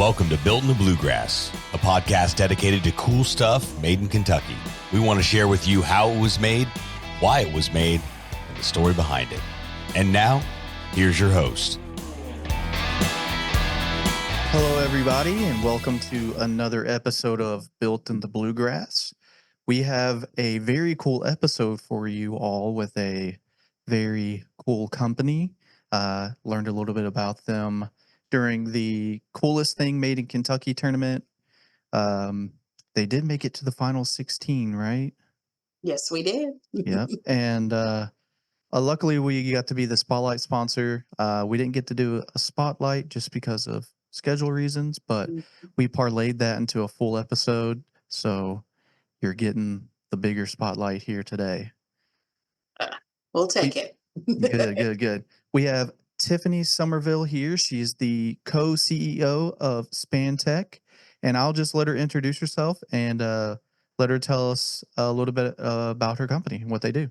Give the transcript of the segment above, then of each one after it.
Welcome to Built in the Bluegrass, a podcast dedicated to cool stuff made in Kentucky. We want to share with you how it was made, why it was made, and the story behind it. And now, here's your host. Hello, everybody, and welcome to another episode of Built in the Bluegrass. We have a very cool episode for you all with a very cool company. Learned a little bit about them during the Coolest Thing Made in Kentucky tournament. They did make it to the final 16, right? Yes, we did. Yep. And luckily, we got to be the spotlight sponsor. We didn't get to do a spotlight just because of schedule reasons, but we parlayed that into a full episode. So you're getting the bigger spotlight here today. We'll take it. Good. We have Tiffany Somerville here. She's the co-CEO of SpanTech, and I'll just let her introduce herself and let her tell us a little bit about her company and what they do.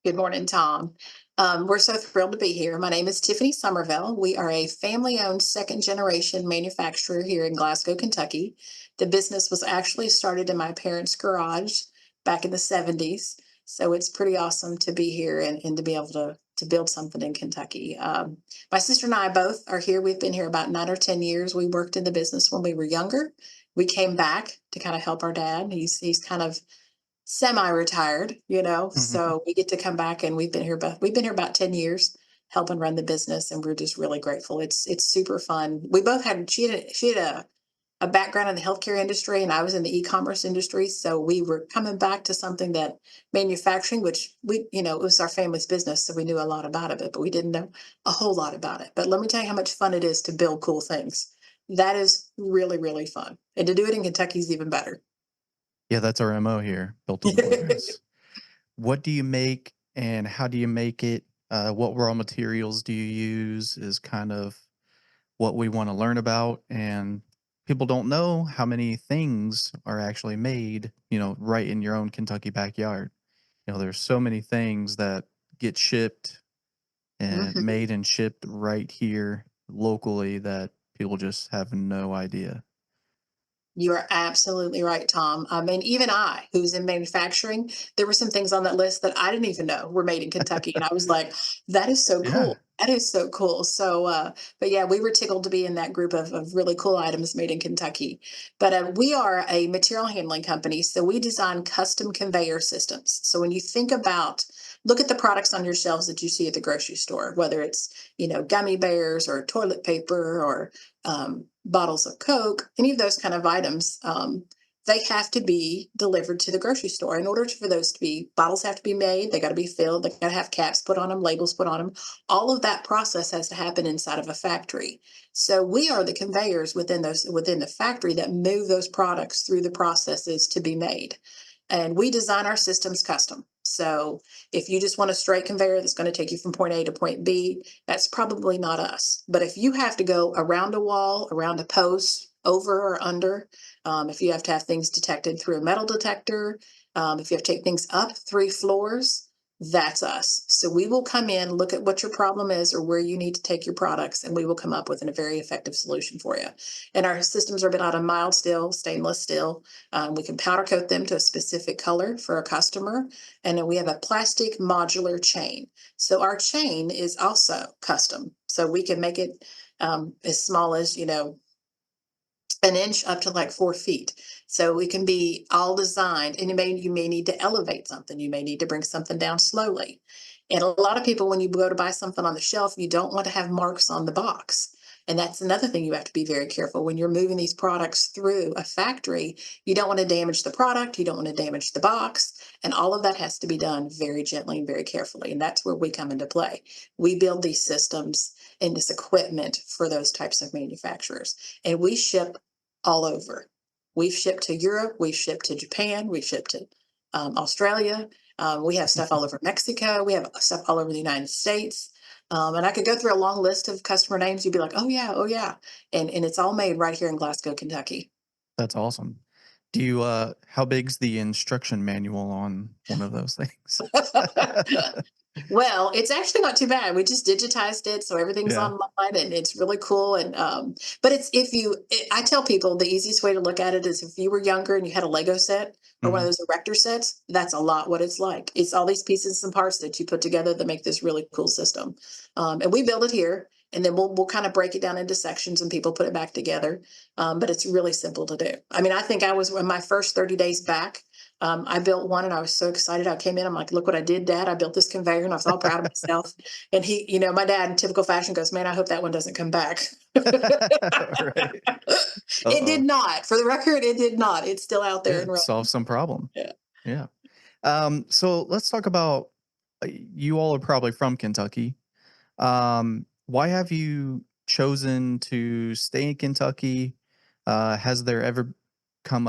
Good morning, Tom. We're so thrilled to be here. My name is Tiffany Somerville. We are a family-owned second-generation manufacturer here in Glascow, Kentucky. The business was actually started in my parents' garage back in the 70s. So it's pretty awesome to be here and to be able to build something in Kentucky. My sister and I both are here. We've been here about 9 or 10 years. We worked in the business when we were younger. We came back to kind of help our dad. He's kind of semi-retired, so we get to come back, and we've been here about 10 years helping run the business, and we're just really grateful. It's super fun. We both had she had a background in the healthcare industry, and I was in the e-commerce industry, so we were coming back to something that manufacturing, which it was our family's business, so we knew a lot about it, but we didn't know a whole lot about it. But let me tell you how much fun it is to build cool things. That is really, really fun, and to do it in Kentucky is even better. Yeah, that's our MO here, Built in the Bluegrass. What do you make and how do you make it? What raw materials do you use is kind of what we want to learn about. And people don't know how many things are actually made, right in your own Kentucky backyard. There's so many things that get shipped and made and shipped right here locally that people just have no idea. You are absolutely right, Tom. I mean, even I, who's in manufacturing, there were some things on that list that I didn't even know were made in Kentucky. And I was like, that is so cool. Yeah. That is so cool. So, but yeah, we were tickled to be in that group of really cool items made in Kentucky. But we are a material handling company. So we design custom conveyor systems. So when you think about, look at the products on your shelves that you see at the grocery store, whether it's, gummy bears or toilet paper or bottles of Coke, any of those kind of items, they have to be delivered to the grocery store. In order for those to be, bottles have to be made, they got to be filled, they got to have caps put on them, labels put on them. All of that process has to happen inside of a factory. So we are the conveyors within the factory that move those products through the processes to be made. And we design our systems custom. So if you just want a straight conveyor that's going to take you from point A to point B, that's probably not us. But if you have to go around a wall, around a post, over or under, if you have to have things detected through a metal detector, if you have to take things up 3 floors, that's us. So we will come in, look at what your problem is or where you need to take your products, and we will come up with a very effective solution for you. And our systems are built out of mild steel, stainless steel. We can powder coat them to a specific color for a customer. And then we have a plastic modular chain. So our chain is also custom. So we can make it as small as, an inch up to like 4 feet. So it can be all designed, and you may need to elevate something. You may need to bring something down slowly. And a lot of people, when you go to buy something on the shelf, you don't want to have marks on the box. And that's another thing you have to be very careful when you're moving these products through a factory. You don't want to damage the product. You don't want to damage the box. And all of that has to be done very gently and very carefully. And that's where we come into play. We build these systems and this equipment for those types of manufacturers. And we ship all over. We've shipped to Europe, we've shipped to Japan, we've shipped to Australia. We have stuff all over Mexico. We have stuff all over the United States. And I could go through a long list of customer names. You'd be like, oh yeah. And it's all made right here in Glasgow, Kentucky. That's awesome. Do you, how big's the instruction manual on one of those things? Well, it's actually not too bad. We just digitized it, so everything's Yeah. online, and it's really cool. And but it's if you, I tell people the easiest way to look at it is if you were younger and you had a Lego set or one of Mhm. those erector sets, that's a lot what it's like. It's all these pieces and parts that you put together that make this really cool system. And we build it here, and then we'll kind of break it down into sections, and people put it back together. But it's really simple to do. I mean, I think I was in my first 30 days back. I built one and I was so excited. I came in, I'm like, look what I did, Dad. I built this conveyor and I was all proud of myself. And he, my dad in typical fashion goes, man, I hope that one doesn't come back. Right. It did Uh-oh. not. For the record, it did not. It's still out there Yeah, and running. solve some problem. Yeah. Yeah. So let's talk about you all are probably from Kentucky. Why have you chosen to stay in Kentucky? Has it ever come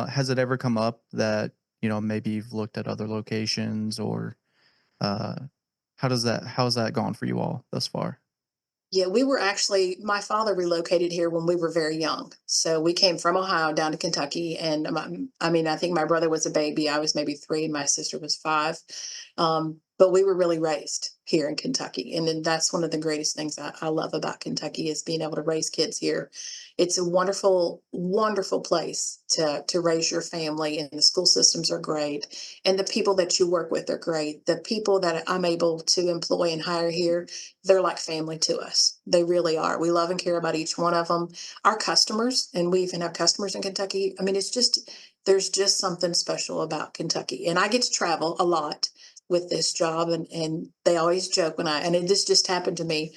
up that, maybe you've looked at other locations or uh how's that gone for you all thus far? Yeah, we were actually, my father relocated here when we were very young. So we came from Ohio down to Kentucky. And I mean, I think my brother was a baby. I was maybe 3, my sister was 5. But we were really raised here in Kentucky. And then that's one of the greatest things I love about Kentucky is being able to raise kids here. It's a wonderful, wonderful place to raise your family, and the school systems are great. And the people that you work with are great. The people that I'm able to employ and hire here, they're like family to us. They really are. We love and care about each one of them. Our customers, and we even have customers in Kentucky. I mean, there's just something special about Kentucky. And I get to travel a lot with this job. And they always joke this just happened to me.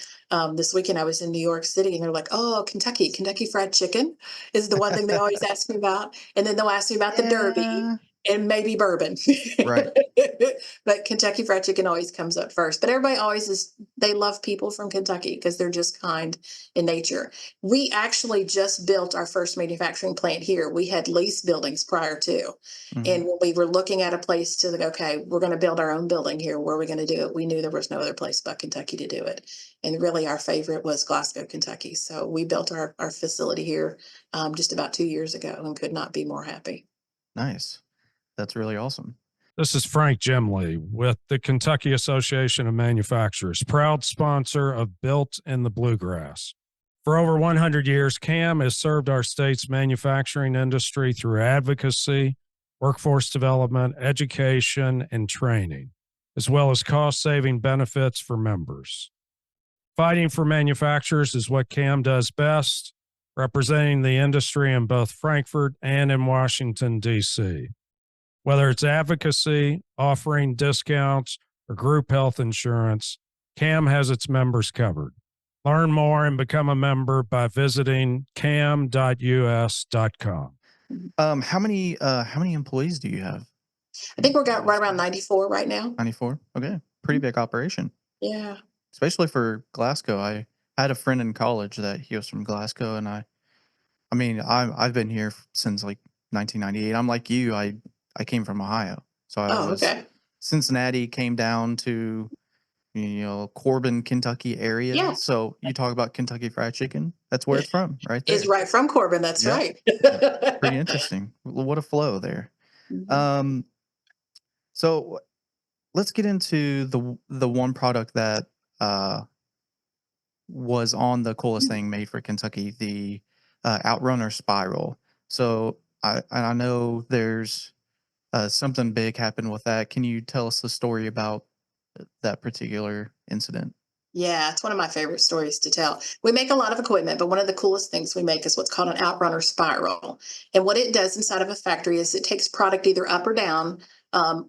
This weekend I was in New York City and they're like, oh, Kentucky Fried Chicken is the one thing they always ask me about. And then they'll ask me about the Derby Yeah. and maybe bourbon. Right. But Kentucky Fried Chicken always comes up first. But everybody always they love people from Kentucky because they're just kind in nature. We actually just built our first manufacturing plant here. We had lease buildings prior to. Mhm. And when we were looking at a place to, like, okay, we're going to build our own building here. Where are we going to do it? We knew there was no other place but Kentucky to do it. And really, our favorite was Glasgow, Kentucky. So we built our facility here just about 2 years ago and could not be more happy. Nice. That's really awesome. This is Frank Gemley with the Kentucky Association of Manufacturers, proud sponsor of Built in the Bluegrass. For over 100 years, CAM has served our state's manufacturing industry through advocacy, workforce development, education, and training, as well as cost-saving benefits for members. Fighting for manufacturers is what CAM does best, representing the industry in both Frankfort and in Washington, D.C. Whether it's advocacy, offering discounts, or group health insurance, CAM has its members covered. Learn more and become a member by visiting cam.us.com. How many employees do you have? I think we're got right around 94 right now. 94. Okay. Pretty big operation. Yeah. Especially for Glasgow. I had a friend in college that he was from Glasgow, and I've been here since like 1998. I'm like you. I came from Ohio, so I Oh, was okay. Cincinnati, came down to Corbin, Kentucky area. Yeah. So you talk about Kentucky Fried Chicken. That's where it's from, right Is there. right from Corbin. That's Yep. right. Yep. Pretty interesting. What a flow there. Mhm. Um, so let's get into the one product that uh was on the coolest thing made for Kentucky, the Outrunner Spiral. So I know there's something big happened with that. Can you tell us the story about that particular incident? Yeah, it's one of my favorite stories to tell. We make a lot of equipment, but one of the coolest things we make is what's called an outrunner spiral. And what it does inside of a factory is it takes product either up or down,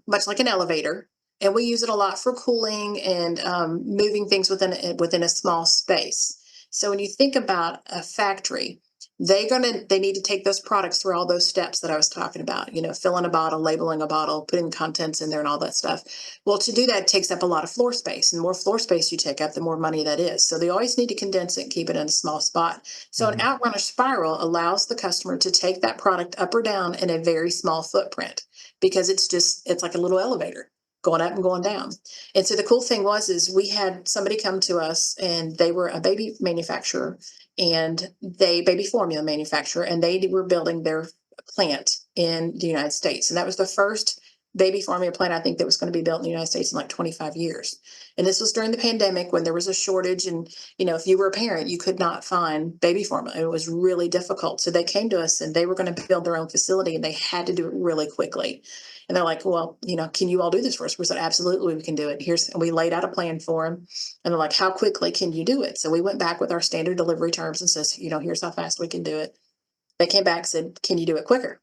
much like an elevator. And we use it a lot for cooling and moving things within a small space. So when you think about a factory, they need to take those products through all those steps that I was talking about. Filling a bottle, labeling a bottle, putting contents in there, and all that stuff. Well, to do that it takes up a lot of floor space, and the more floor space you take up, the more money that is. So they always need to condense it and keep it in a small spot. So an Mhm. outrunner spiral allows the customer to take that product up or down in a very small footprint because it's like a little elevator going up and going down. And so the cool thing is we had somebody come to us and they were a baby manufacturer and baby formula manufacturer, and they were building their plant in the United States. And that was the first baby formula plant, I think, that was going to be built in the United States in like 25 years. And this was during the pandemic when there was a shortage. And, if you were a parent, you could not find baby formula. It was really difficult. So they came to us and they were going to build their own facility and they had to do it really quickly. And they're like, well, can you all do this for us? We said, absolutely, we can do it. And we laid out a plan for them. And they're like, how quickly can you do it? So we went back with our standard delivery terms and says, here's how fast we can do it. They came back and said, can you do it quicker?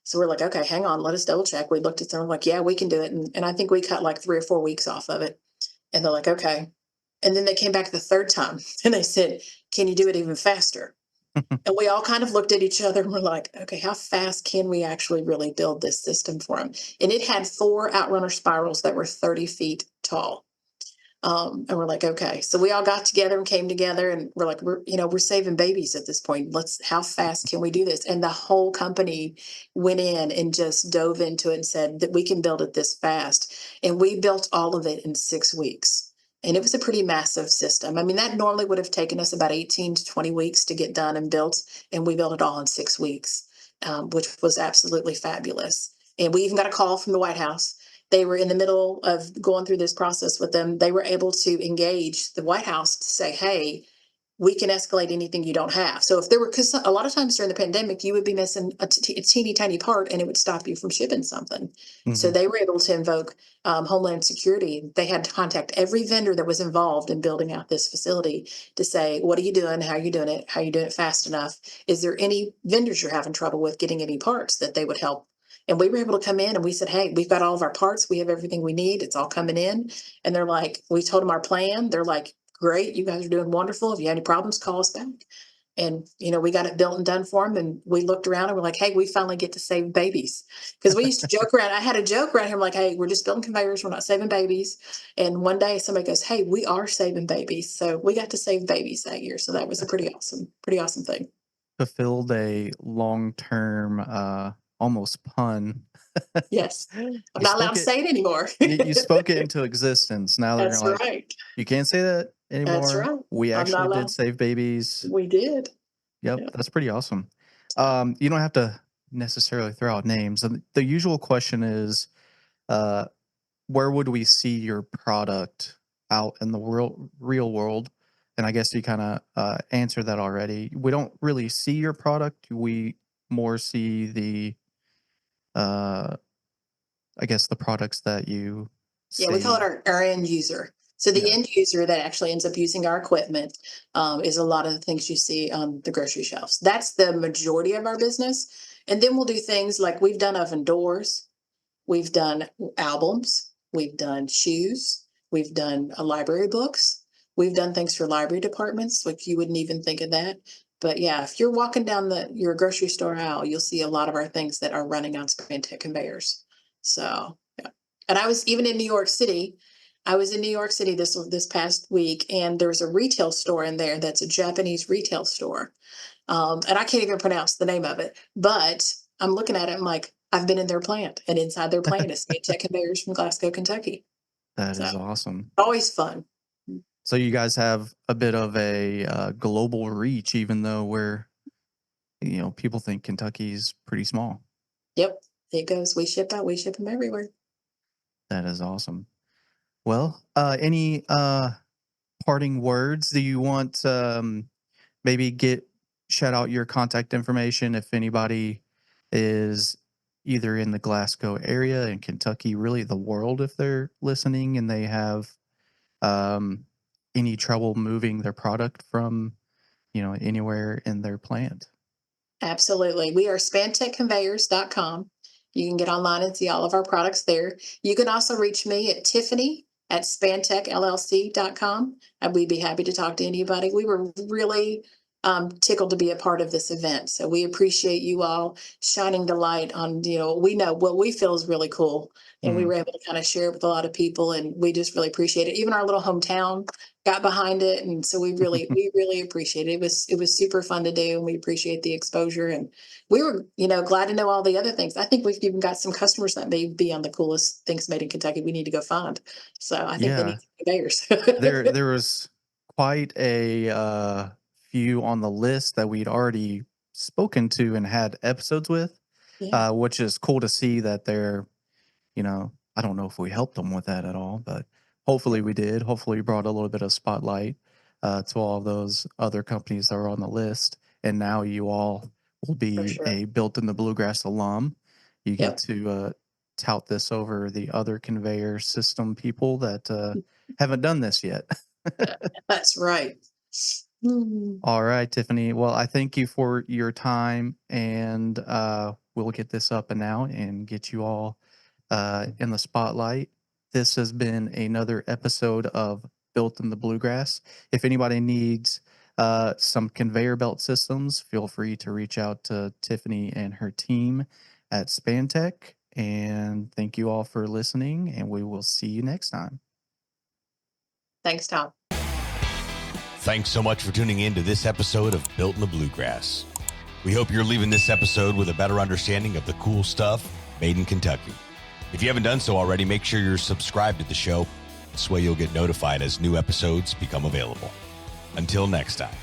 So we're like, okay, hang on, let us double check. We looked at them like, yeah, we can do it. And I think we cut like 3 or 4 weeks off of it. And they're like, okay. And then they came back the third time and they said, can you do it even faster? And we all kind of looked at each other and we're like, okay, how fast can we actually really build this system for them? And it had 4 outrunner spirals that were 30 feet tall. And we're like, okay. So we all got together and came together and we're like, we're saving babies at this point. How fast can we do this? And the whole company went in and just dove into it and said that we can build it this fast. And we built all of it in 6 weeks. And it was a pretty massive system. I mean, that normally would have taken us about 18 to 20 weeks to get done and built. And we built it all in 6 weeks, which was absolutely fabulous. And we even got a call from the White House. They were in the middle of going through this process with them. They were able to engage the White House to say, hey, we can escalate anything you don't have. So if there were, because a lot of times during the pandemic, you would be missing a teeny tiny part and it would stop you from shipping something. Mm-hmm. So they were able to invoke Homeland Security. They had to contact every vendor that was involved in building out this facility to say, what are you doing? How are you doing it? How are you doing it fast enough? Is there any vendors you're having trouble with getting any parts that they would help? And we were able to come in and we said, hey, we've got all of our parts. We have everything we need. It's all coming in. And they're like, we told them our plan. They're like, great. You guys are doing wonderful. If you have any problems, call us back. And, we got it built and done for them. And we looked around and we're like, hey, we finally get to save babies. Because we used to joke around. I had a joke around here. I'm like, hey, we're just building conveyors. We're not saving babies. And one day somebody goes, hey, we are saving babies. So we got to save babies that year. So that was a pretty awesome thing. Fulfilled a long-term, almost pun. Yes. I'm not allowed to say it anymore. you spoke it into existence. Now they're That's like, right. You can't say that anymore. That's right. We actually did save babies. We did. Yep. That's pretty awesome. You don't have to necessarily throw out names. The usual question is, where would we see your product out in the real world? And I guess you kind of answered that already. We don't really see your product. We more see the, I guess, the products that you Yeah, we call it our end user. So the end user that actually ends up using our equipment is a lot of the things you see on the grocery shelves. That's the majority of our business. And then we'll do things like we've done oven doors, we've done albums, we've done shoes, we've done library books, we've done things for library departments, like you wouldn't even think of that. But yeah, if you're walking down your grocery store aisle, you'll see a lot of our things that are running on SpanTech conveyors. So yeah. And I was even in New York City. I was in New York City this past week, and there's a retail store in there that's a Japanese retail store. And I can't even pronounce the name of it, but I'm looking at it. I'm like, I've been in their plant, and inside their plant is SpanTech Conveyors from Glascow, Kentucky. That is awesome. Always fun. So you guys have a bit of a global reach, even though people think Kentucky's pretty small. Yep, it goes. We ship out. We ship them everywhere. That is awesome. Well, any parting words? Do you want maybe shout out your contact information if anybody is either in the Glasgow area, in Kentucky, really the world, if they're listening and they have any trouble moving their product from anywhere in their plant? Absolutely. We are SpanTechConveyors.com. You can get online and see all of our products there. You can also reach me at Tiffany at SpanTechLLC.com. And we'd be happy to talk to anybody. We were really tickled to be a part of this event. So we appreciate you all shining the light on, we know what we feel is really cool. And we were able to kind of share it with a lot of people, and we just really appreciate it. Even our little hometown got behind it. And so we really appreciate it. It was super fun to do, and we appreciate the exposure. And we were, glad to know all the other things. I think we've even got some customers that may be on the coolest things made in Kentucky we need to go find. So I think they need conveyors. there was quite a few on the list that we'd already spoken to and had episodes with, which is cool to see that they're I don't know if we helped them with that at all, but hopefully we did. Hopefully we brought a little bit of spotlight to all of those other companies that are on the list. And now you all will be sure. a Built in the Bluegrass alum. You get Yep. to tout this over the other conveyor system people that haven't done this yet. That's right. All right, Tiffany. Well, I thank you for your time, and we'll get this up and out and get you all in the spotlight. This has been another episode of Built in the Bluegrass. If anybody needs some conveyor belt systems, feel free to reach out to Tiffany and her team at SpanTech. And thank you all for listening, and we will see you next time. Thanks, Tom. Thanks so much for tuning in to this episode of Built in the Bluegrass. We hope you're leaving this episode with a better understanding of the cool stuff made in Kentucky. If you haven't done so already, make sure you're subscribed to the show. This way you'll get notified as new episodes become available. Until next time.